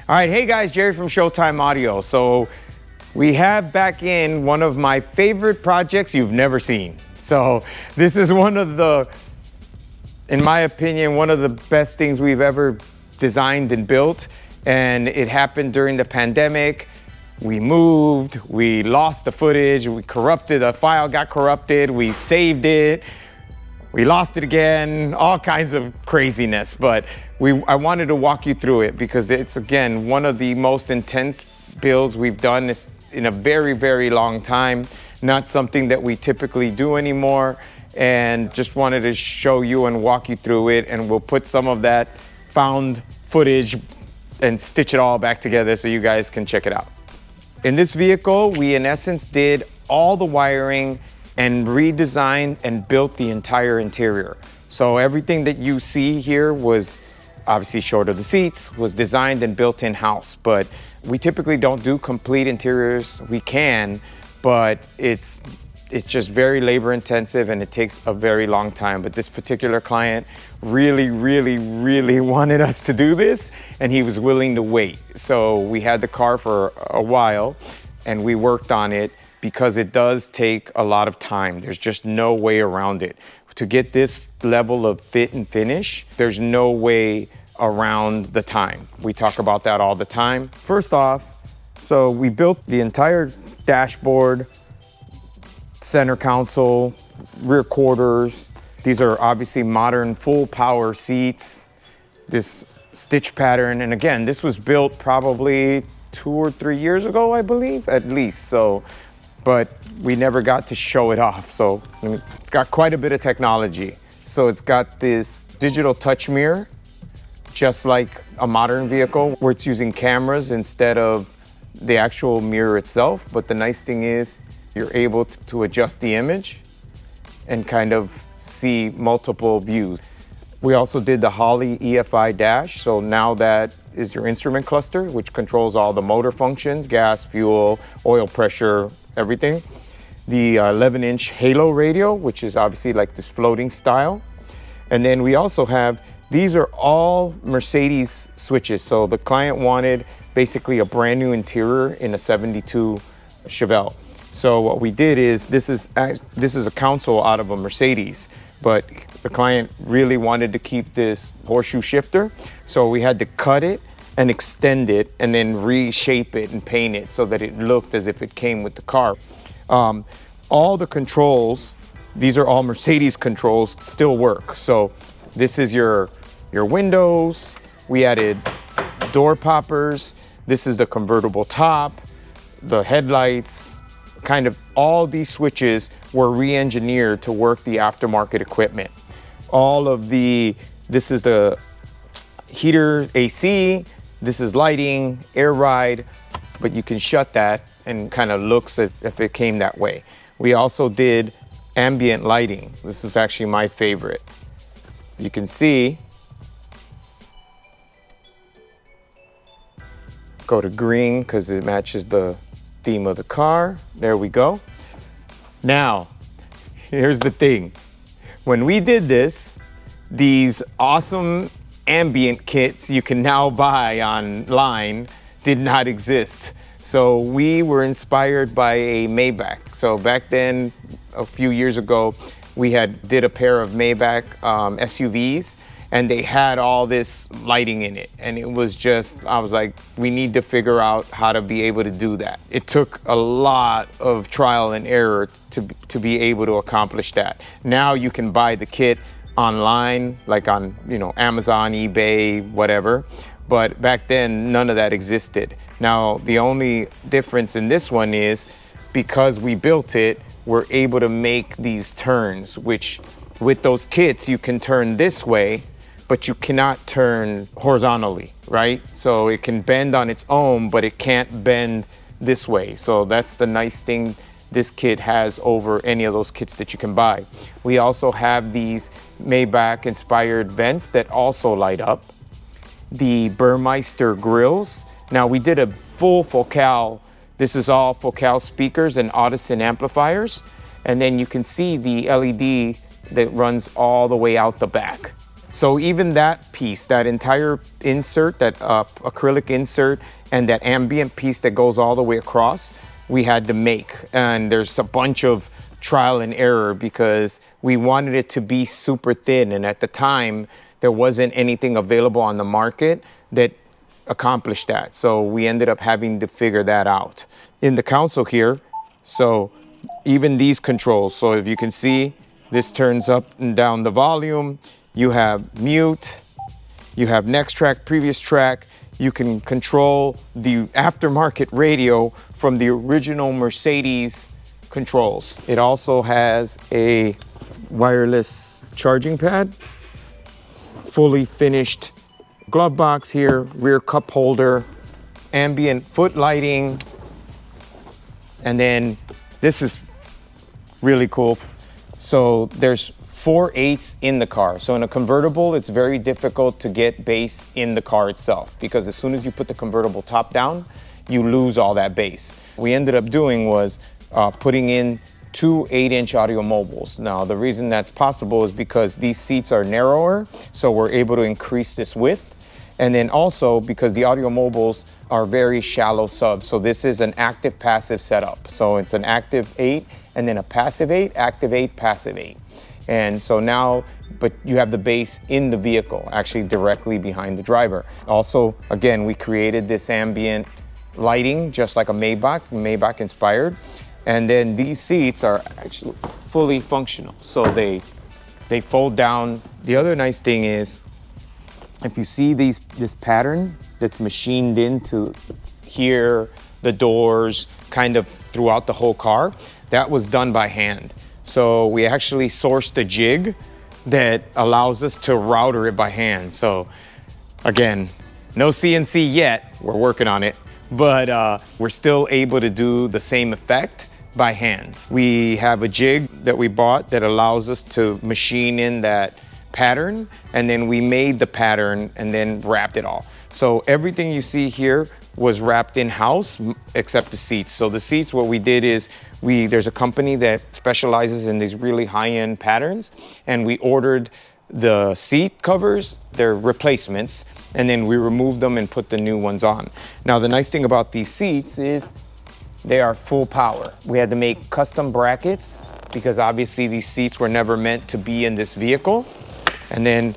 All right, hey guys, Jerry from Showtime Audio. So we have back in one of my favorite projects you've never seen. So this is one of the, in my opinion, one of the best things we've ever designed and built. And it happened during the pandemic. We moved, we lost the footage, we corrupted, a file got corrupted, we saved it. We lost it again, all kinds of craziness, but I wanted to walk you through it because it's, again, one of the most intense builds we've done in a very, very long time. Not something that we typically do anymore, and just wanted to show you and walk you through it, and we'll put some of that found footage and stitch it all back together so you guys can check it out. In this vehicle, we in essence did all the wiring and redesigned and built the entire interior. So everything that you see here was obviously short of the seats, was designed and built in-house. But we typically don't do complete interiors. We can, but it's just very labor intensive and it takes a very long time. But this particular client really, really, really wanted us to do this, and he was willing to wait. So we had the car for a while and we worked on it, because it does take a lot of time. There's just no way around it. To get this level of fit and finish, there's no way around the time. We talk about that all the time. First off, so we built the entire dashboard, center console, rear quarters. These are obviously modern full power seats, this stitch pattern. And again, this was built probably 2 or 3 years ago, I believe, at least. So, but we never got to show it off. So it's got quite a bit of technology. So it's got this digital touch mirror, just like a modern vehicle, where it's using cameras instead of the actual mirror itself. But the nice thing is you're able to adjust the image and kind of see multiple views. We also did the Holley EFI dash. So now that is your instrument cluster, which controls all the motor functions, gas, fuel, oil pressure, everything. The 11-inch Halo radio, which is obviously like this floating style. And then we also have, these are all Mercedes switches. So the client wanted basically a brand new interior in a 72 Chevelle. So what we did is, this is a console out of a Mercedes, but the client really wanted to keep this horseshoe shifter. So we had to cut it and extend it and then reshape it and paint it so that it looked as if it came with the car. All the controls, these are all Mercedes controls, still work. So this is your windows. We added door poppers. This is the convertible top, the headlights, kind of all these switches were re-engineered to work the aftermarket equipment. This is the heater AC, this is lighting, air ride, but you can shut that and kind of looks as if it came that way. We also did ambient lighting. This is actually my favorite. You can see, go to green because it matches the theme of the car. There we go. Now, here's the thing. When we did this, these awesome ambient kits you can now buy online did not exist. So we were inspired by a Maybach. So back then, a few years ago, we did a pair of Maybach SUVs, and they had all this lighting in it. And it was just, I was like, we need to figure out how to be able to do that. It took a lot of trial and error to be able to accomplish that. Now you can buy the kit online, like on, Amazon, eBay, whatever. But back then, none of that existed. Now, the only difference in this one is because we built it, we're able to make these turns, which with those kits, you can turn this way, but you cannot turn horizontally, right? So it can bend on its own, but it can't bend this way. So that's the nice thing this kit has over any of those kits that you can buy. We also have these Maybach inspired vents that also light up. The Burmeister grills. Now we did a full Focal. This is all Focal speakers and Audison amplifiers. And then you can see the LED that runs all the way out the back. So even that piece, that entire insert, that acrylic insert, and that ambient piece that goes all the way across, we had to make. And there's a bunch of trial and error because we wanted it to be super thin. And at the time, there wasn't anything available on the market that accomplished that. So we ended up having to figure that out. In the console here, so even these controls, so if you can see, this turns up and down the volume. You have mute, you have next track, previous track. You can control the aftermarket radio from the original Mercedes controls. It also has a wireless charging pad, fully finished glove box here, rear cup holder, ambient foot lighting, and then this is really cool. So there's 4/8 in the car. So in a convertible, it's very difficult to get bass in the car itself because as soon as you put the convertible top down, you lose all that bass. We ended up doing was putting in 2 8-inch audio mobiles. Now, the reason that's possible is because these seats are narrower, so we're able to increase this width. And then also because the audio mobiles are very shallow subs. So this is an active passive setup. So it's an active 8 and then a passive 8, active 8, passive 8. And so now, but you have the bass in the vehicle, actually directly behind the driver. Also, again, we created this ambient lighting, just like a Maybach inspired. And then these seats are actually fully functional. So they fold down. The other nice thing is, if you see this pattern that's machined into here, the doors, kind of throughout the whole car, that was done by hand. So we actually sourced a jig that allows us to router it by hand. So again, no CNC yet, we're working on it, but we're still able to do the same effect by hands. We have a jig that we bought that allows us to machine in that pattern, and then we made the pattern and then wrapped it all. So everything you see here was wrapped in-house except the seats. So the seats, what we did is there's a company that specializes in these really high-end patterns, and we ordered the seat covers, their replacements, and then we removed them and put the new ones on. Now, the nice thing about these seats is they are full power. We had to make custom brackets because obviously these seats were never meant to be in this vehicle. And then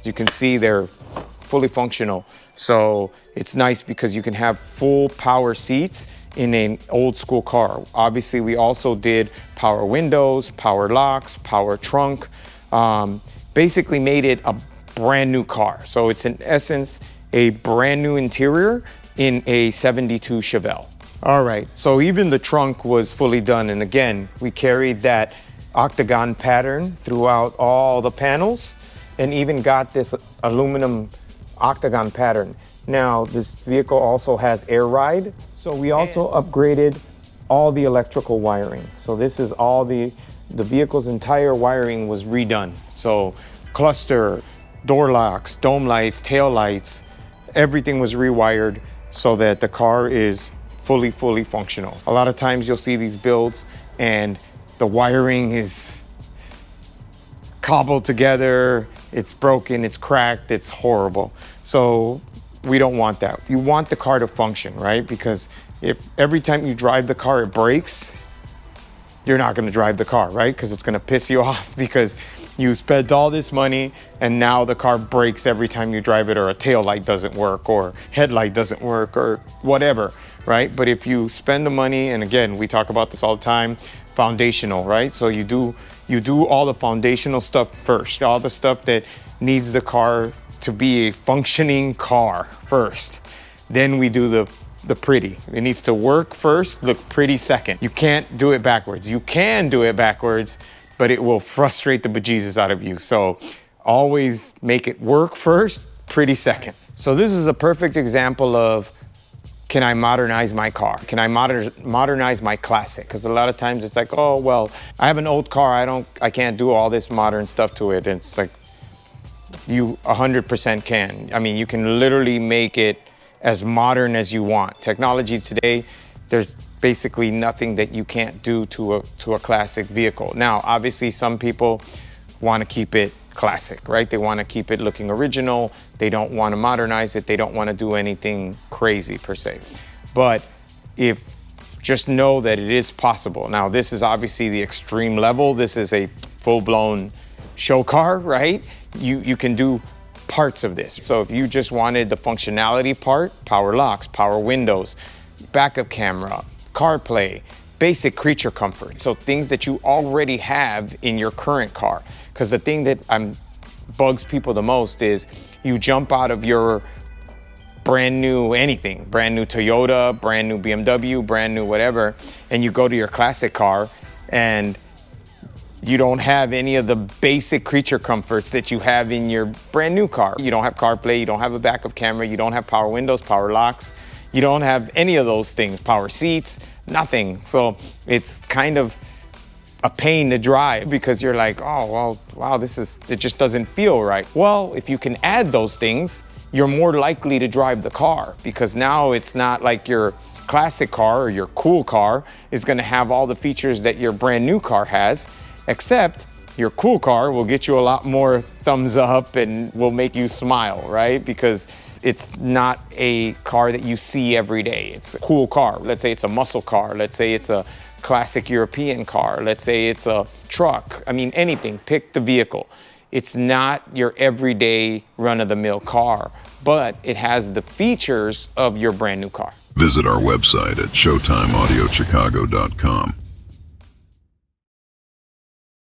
you can see they're fully functional. So it's nice because you can have full power seats in an old school car. Obviously, we also did power windows, power locks, power trunk, basically made it a brand new car. So it's in essence a brand new interior in a 72 Chevelle. All right, so even the trunk was fully done. And again, we carried that octagon pattern throughout all the panels and even got this aluminum octagon pattern. Now, this vehicle also has air ride. So we also upgraded all the electrical wiring. So this is all the vehicle's entire wiring was redone. So cluster, door locks, dome lights, tail lights, everything was rewired so that the car is fully functional. A lot of times you'll see these builds and the wiring is cobbled together, it's broken, it's cracked, it's horrible. So we don't want that. You want the car to function, right? Because if every time you drive the car it breaks, you're not gonna drive the car, right? Because it's gonna piss you off because you spent all this money and now the car breaks every time you drive it, or a tail light doesn't work, or headlight doesn't work, or whatever, right? But if you spend the money, and again, we talk about this all the time, foundational, right? So you do all the foundational stuff first, all the stuff that needs the car to be a functioning car first. Then we do the pretty. It needs to work first, look pretty second. You can't do it backwards. You can do it backwards, but it will frustrate the bejesus out of you. So always make it work first, pretty second. So this is a perfect example of, can I modernize my car? Can I modernize my classic? Because a lot of times it's like, oh, well, I have an old car, I can't do all this modern stuff to it. And it's like, you 100% can. I mean, you can literally make it as modern as you want. Technology today, there's basically nothing that you can't do to a classic vehicle. Now, obviously, some people want to keep it classic, right? They want to keep it looking original. They don't want to modernize it. They don't want to do anything crazy per se. But just know that it is possible. Now, this is obviously the extreme level. This is a full-blown show car, right? You can do parts of this. So if you just wanted the functionality part, power locks, power windows, backup camera, CarPlay, basic creature comfort. So things that you already have in your current car. Because the thing that bugs people the most is you jump out of your brand new anything, brand new Toyota, brand new BMW, brand new whatever, and you go to your classic car and you don't have any of the basic creature comforts that you have in your brand new car. You don't have CarPlay, you don't have a backup camera, you don't have power windows, power locks, you don't have any of those things, power seats, nothing. So it's kind of a pain to drive because you're like, oh, well, wow, it just doesn't feel right. Well, if you can add those things, you're more likely to drive the car, because now it's not like your classic car or your cool car is gonna have all the features that your brand new car has, except your cool car will get you a lot more thumbs up and will make you smile, right? Because it's not a car that you see every day. It's a cool car. Let's say it's a muscle car. Let's say it's a classic European car. Let's say it's a truck. I mean, anything, pick the vehicle. It's not your everyday run-of-the-mill car, but it has the features of your brand new car. Visit our website at showtimeaudiochicago.com.